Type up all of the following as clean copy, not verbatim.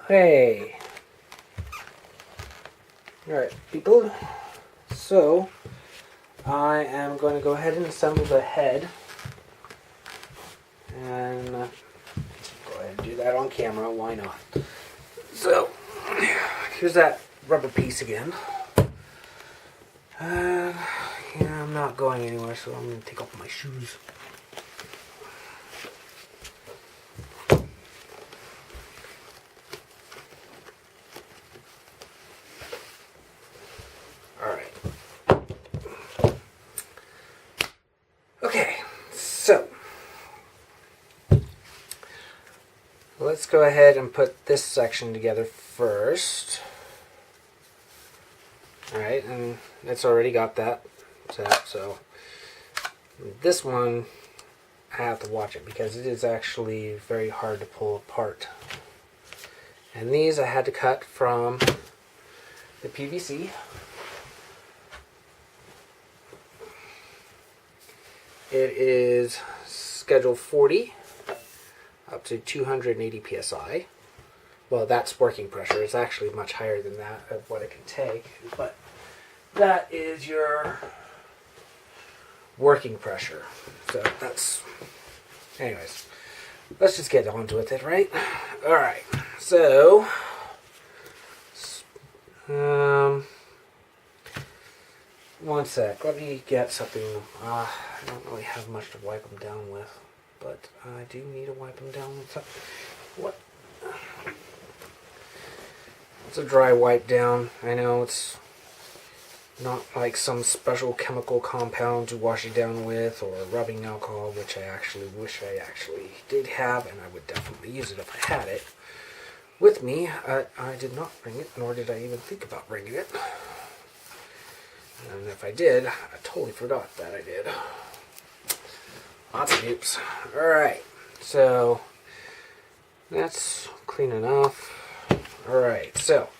Hey. Alright, people. So, I am going to go ahead and assemble the head. And go ahead and do that on camera. Why not? So, here's that rubber piece again. Yeah, I'm not going anywhere, so I'm going to take off my shoes. Alright. Okay, so let's go ahead and put this section together first. Alright, and it's already got that set, so this one I have to watch it because it is actually very hard to pull apart. And these I had to cut from the PVC. It is schedule 40 up to 280 psi. Well, that's working pressure. It's actually much higher than that of what it can take, but that is your working pressure. So that's, anyways, let's just get on with it, right? All right. So, one sec. Let me get something. I don't really have much to wipe them down with, but I do need to wipe them down with something. What? It's a dry wipe down. I know it's not like some special chemical compound to wash it down with, or rubbing alcohol, which I actually wish I actually did have, and I would definitely use it if I had it with me. I did not bring it, nor did I even think about bringing it. And if I did, I totally forgot that I did. Lots of oops. Alright, so that's clean enough. Alright, so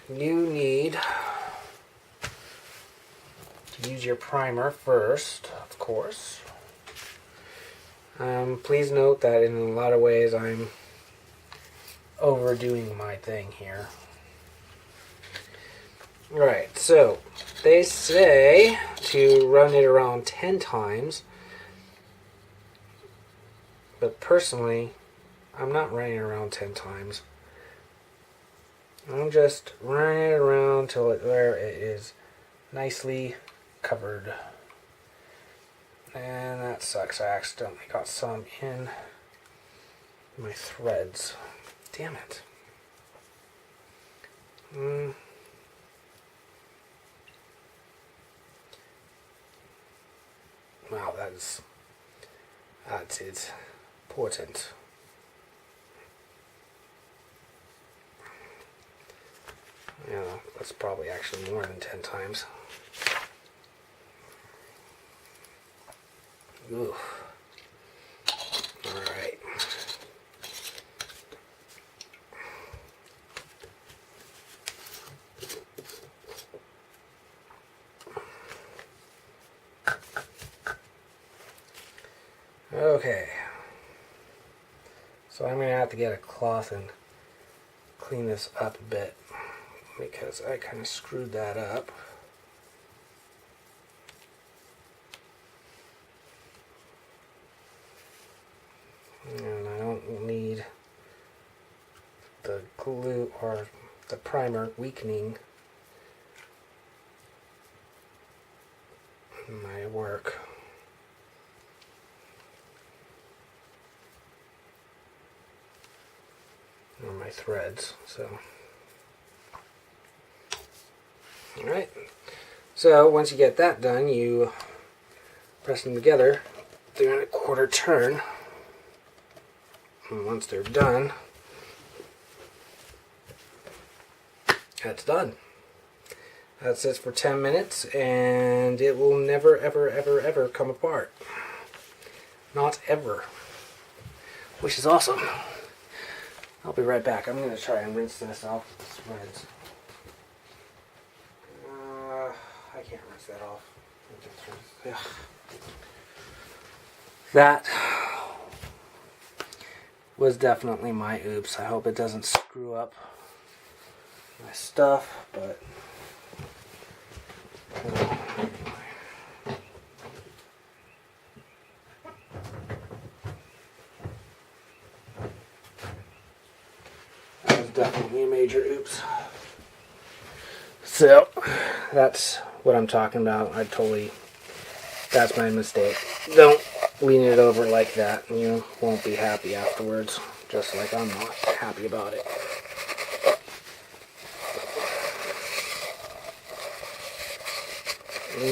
you need to use your primer first, of course. Please note that in a lot of ways I'm overdoing my thing here. Alright, so they say to run it around 10 times, but personally, I'm not running it around 10 times. I'm just running it around till where it is nicely covered. And that sucks. I accidentally got some in my threads. Damn it. Wow, that's it. Important. Yeah, that's probably actually more than 10 times. Ooh. Alright. Okay. So I'm going to have to get a cloth and clean this up a bit, because I kind of screwed that up. And I don't need the glue or the primer weakening my work. Or my threads, so. Alright, so once you get that done, you press them together 3 1/4 turn, and once they're done, that's done. That sits for 10 minutes, and it will never, ever, ever, ever come apart. Not ever. Which is awesome. I'll be right back. I'm going to try and rinse this off with the threads. I can't rinse that off. That was definitely my oops. I hope it doesn't screw up my stuff, but that was definitely a major oops. So that's what I'm talking about. That's my mistake. Don't lean it over like that, and you won't be happy afterwards, just like I'm not happy about it.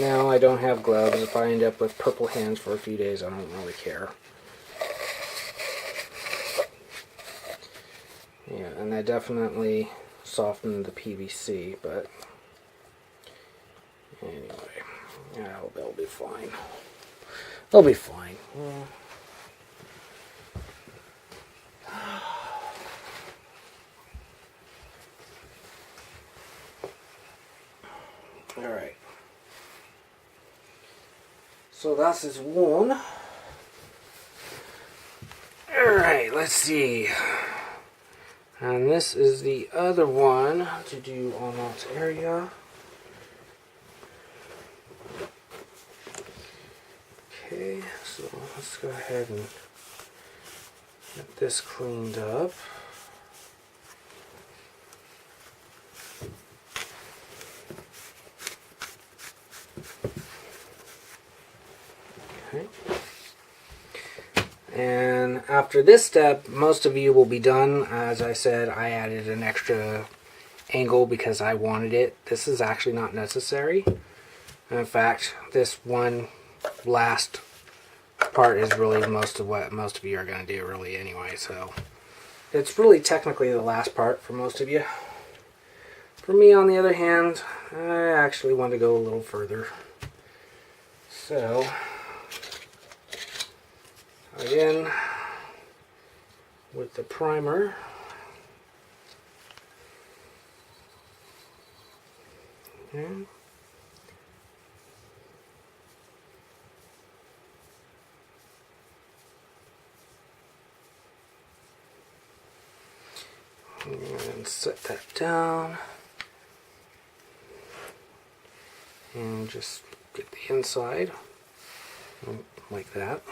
Now I don't have gloves. If I end up with purple hands for a few days, I don't really care. Yeah, and I definitely softened the PVC, but anyway, yeah, they'll be fine. They'll be fine. Alright. So that is one. Alright, let's see. And this is the other one to do on that area. Okay, so let's go ahead and get this cleaned up. Okay. And after this step, most of you will be done. As I said, I added an extra angle because I wanted it. This is actually not necessary. In fact, this one last part is really most of what most of you are going to do really anyway. So it's really technically the last part for most of you. For me, on the other hand, I actually want to go a little further. So again, with the primer, and set that down, and just get the inside like that.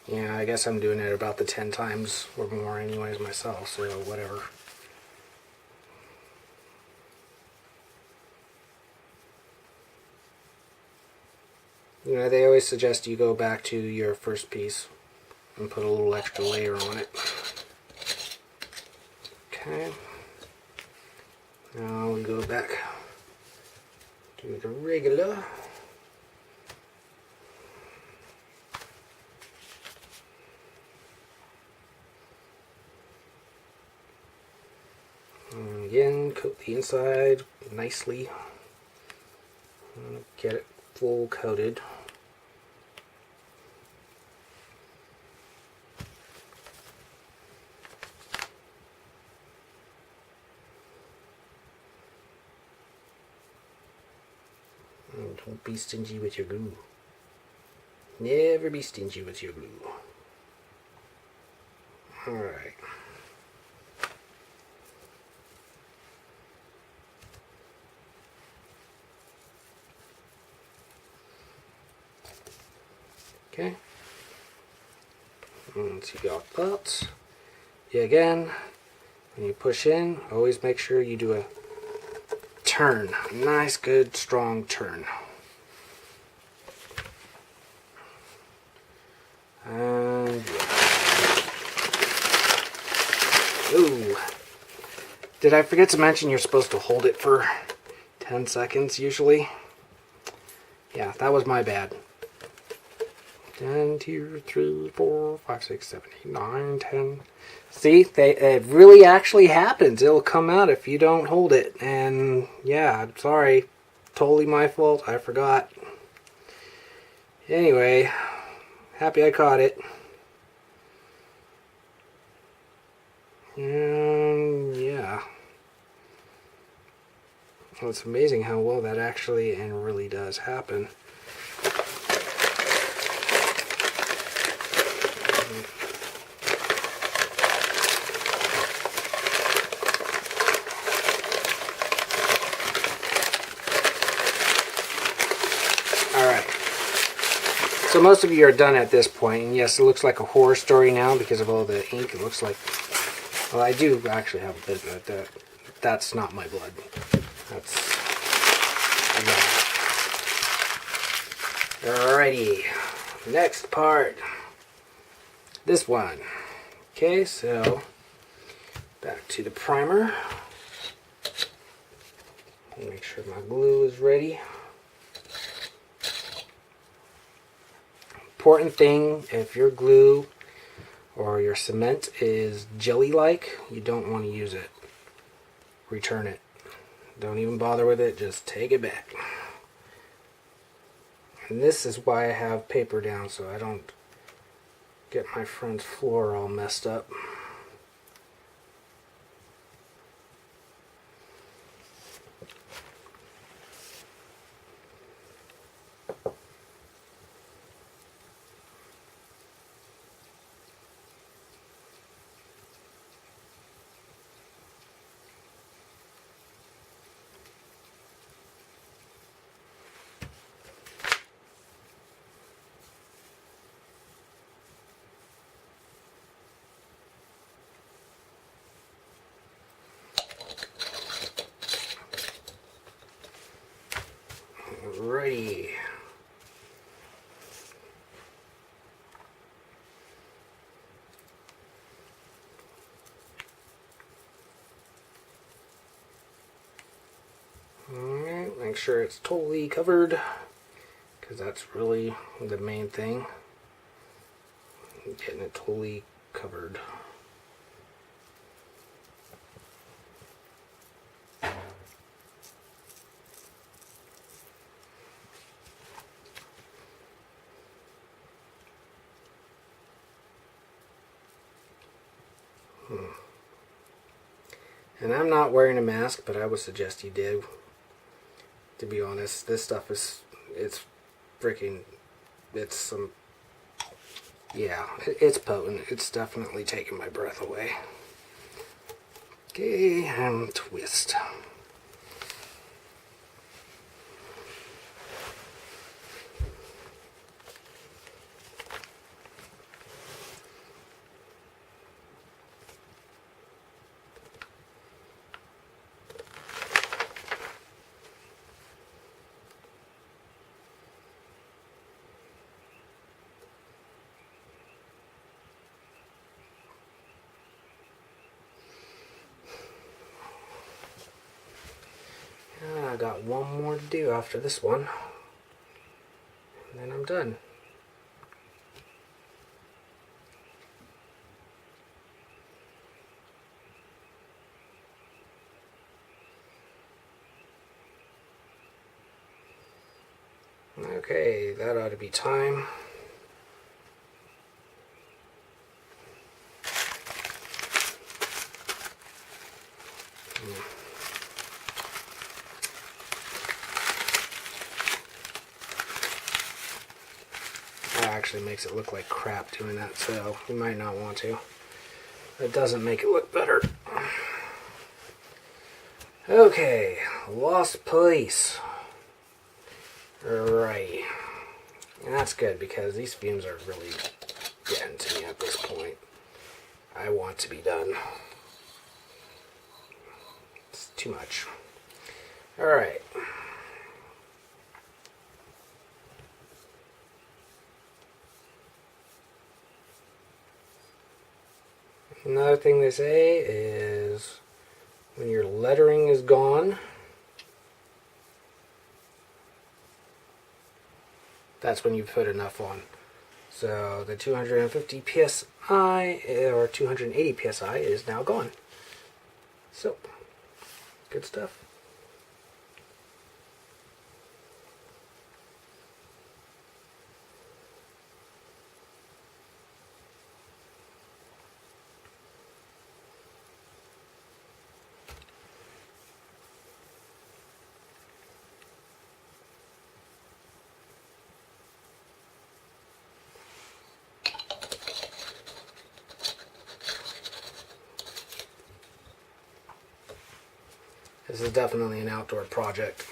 Yeah, I guess I'm doing it about the 10 times or more anyways myself, so whatever. You know, they always suggest you go back to your first piece and put a little extra layer on it. Okay. Now we go back to the regular. And again, coat the inside nicely. Get it full coated. And don't be stingy with your glue. Never be stingy with your glue. Alright. Okay. Once you got that, again, when you push in, always make sure you do a turn. A nice, good, strong turn. And ooh. Did I forget to mention you're supposed to hold it for 10 seconds usually? Yeah, that was my bad. 1, 2, 3, 4, 5, 6, 7, 8, 9, 10. See, it really actually happens. It'll come out if you don't hold it. And yeah, I'm sorry. Totally my fault. I forgot. Anyway, happy I caught it. And yeah. Well, it's amazing how well that actually and really does happen. So most of you are done at this point, and yes, it looks like a horror story now because of all the ink. It looks like, well, I do actually have a bit of that. That's not my blood. That's, alrighty, next part, this one. Okay, so back to the primer. Make sure my glue is ready. Important thing, if your glue or your cement is jelly-like, you don't want to use it. Return it. Don't even bother with it, just take it back. And this is why I have paper down, so I don't get my friend's floor all messed up. Alrighty. Alright, make sure it's totally covered, because that's really the main thing. Getting it totally covered. And I'm not wearing a mask, but I would suggest you do. To be honest, this stuff is, it's freaking, it's some, yeah, it's potent. It's definitely taking my breath away. Okay, and twist. I got one more to do after this one, and then I'm done. Okay, that ought to be time. That actually makes it look like crap doing that, so you might not want to. It doesn't make it look better. Okay, Lost Police. Right. And that's good because these fumes are really getting to me at this point. I want to be done. It's too much. Alright. Another thing they say is when your lettering is gone, that's when you put enough on. So the 250 psi or 280 psi is now gone. So, good stuff. This is definitely an outdoor project.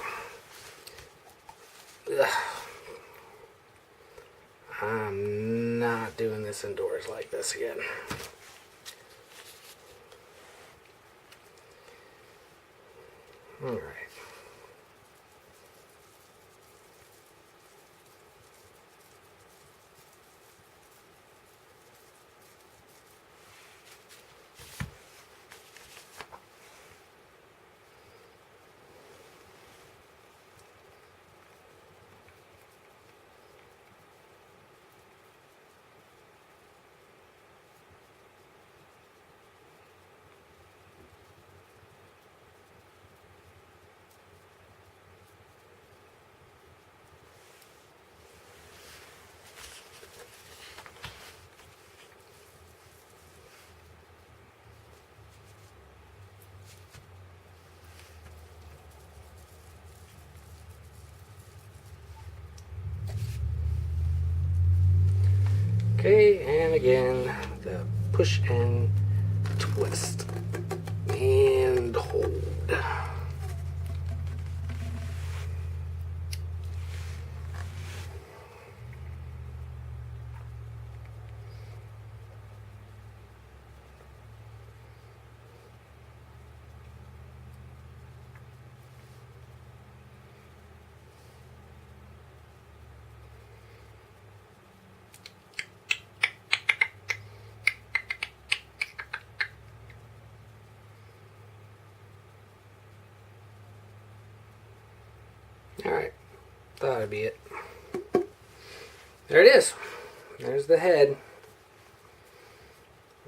Ugh. I'm not doing this indoors like this again. All right. Okay, and again, the push and twist and hold. Alright, that'll be it. There it is. There's the head.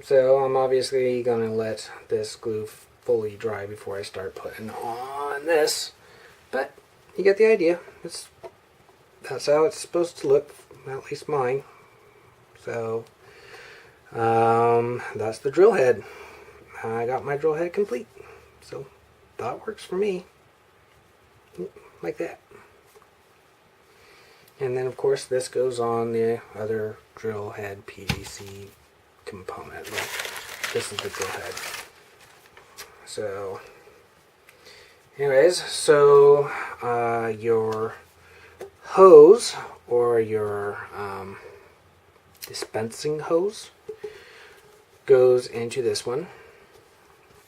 So I'm obviously going to let this glue fully dry before I start putting on this. But you get the idea. That's how it's supposed to look, at least mine. So that's the drill head. I got my drill head complete. So that works for me. Like that. And then of course this goes on the other drill head PVC component. Like, this is the drill head. So anyways, so your hose or your dispensing hose goes into this one,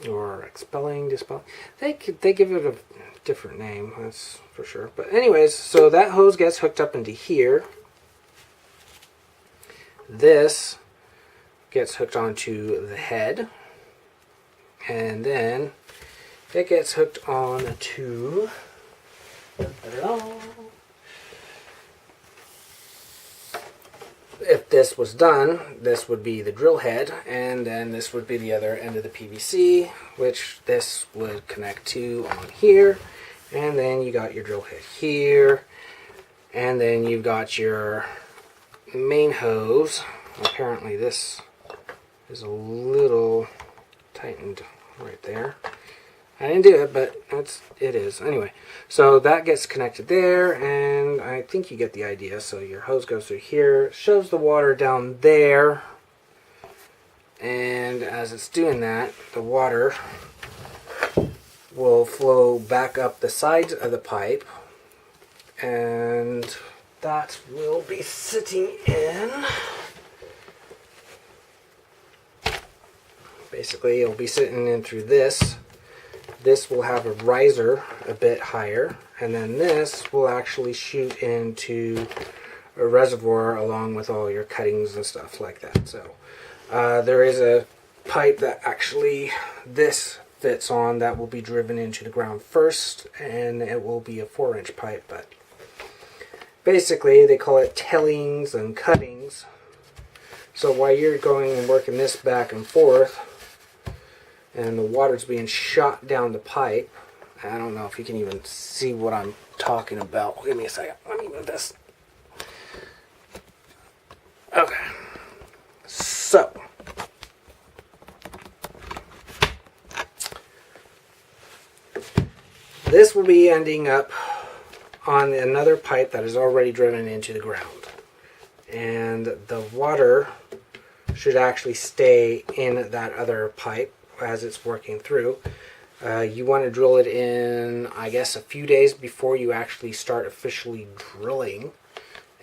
or expelling, dispelling. They give it a different name, that's for sure. But anyways, so that hose gets hooked up into here. This gets hooked onto the head, and then it gets hooked on to, if this was done, this would be the drill head, and then this would be the other end of the PVC, which this would connect to on here. And then you got your drill head here, and then you've got your main hose. Apparently this is a little tightened right there. I didn't do it, but it is. Anyway, so that gets connected there, and I think you get the idea. So your hose goes through here, shoves the water down there, and as it's doing that, the water will flow back up the sides of the pipe, and that will be sitting in. Basically, it'll be sitting in through this. This will have a riser a bit higher, and then this will actually shoot into a reservoir along with all your cuttings and stuff like that. So there is a pipe that actually this fits on that will be driven into the ground first, and it will be a 4-inch pipe, but basically they call it tellings and cuttings. So while you're going and working this back and forth, and the water's being shot down the pipe, I don't know if you can even see what I'm talking about. Give me a second. Let me move this. Okay. So this will be ending up on another pipe that is already driven into the ground. And the water should actually stay in that other pipe as it's working through. You want to drill it in, I guess, a few days before you actually start officially drilling.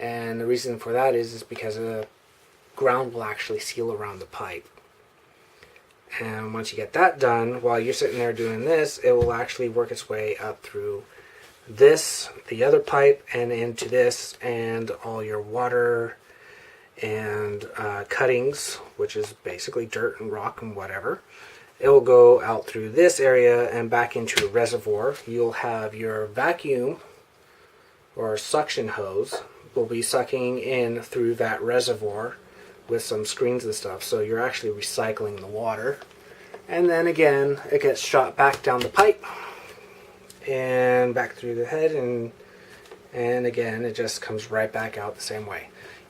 And the reason for that is because the ground will actually seal around the pipe. And once you get that done, while you're sitting there doing this, it will actually work its way up through this, the other pipe, and into this, and all your water and cuttings, which is basically dirt and rock and whatever. It will go out through this area and back into a reservoir. You'll have your vacuum or suction hose will be sucking in through that reservoir with some screens and stuff, so you're actually recycling the water. And then again, it gets shot back down the pipe and back through the head, and again it just comes right back out the same way.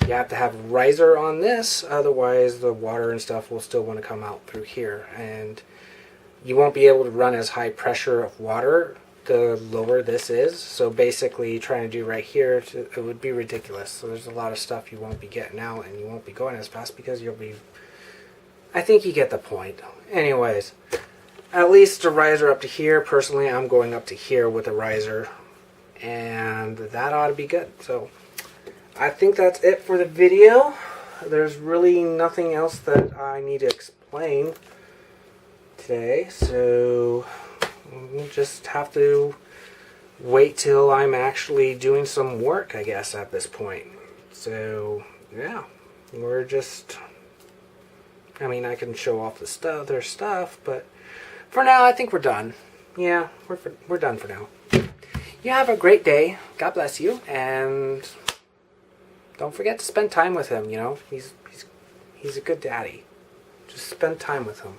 You have to have a riser on this, otherwise the water and stuff will still want to come out through here, and you won't be able to run as high pressure of water the lower this is. So basically trying to do right here, it would be ridiculous. So there's a lot of stuff you won't be getting out, and you won't be going as fast because you'll be, I think you get the point. Anyways, at least a riser up to here. Personally, I'm going up to here with a riser, and that ought to be good. So I think that's it for the video. There's really nothing else that I need to explain today, so we'll just have to wait till I'm actually doing some work, I guess, at this point. So yeah, we're just, I mean, I can show off the stuff, their stuff, but for now I think we're done. Yeah, we're done for now. You have a great day. God bless you, and don't forget to spend time with him. You know, he's a good daddy. Just spend time with him.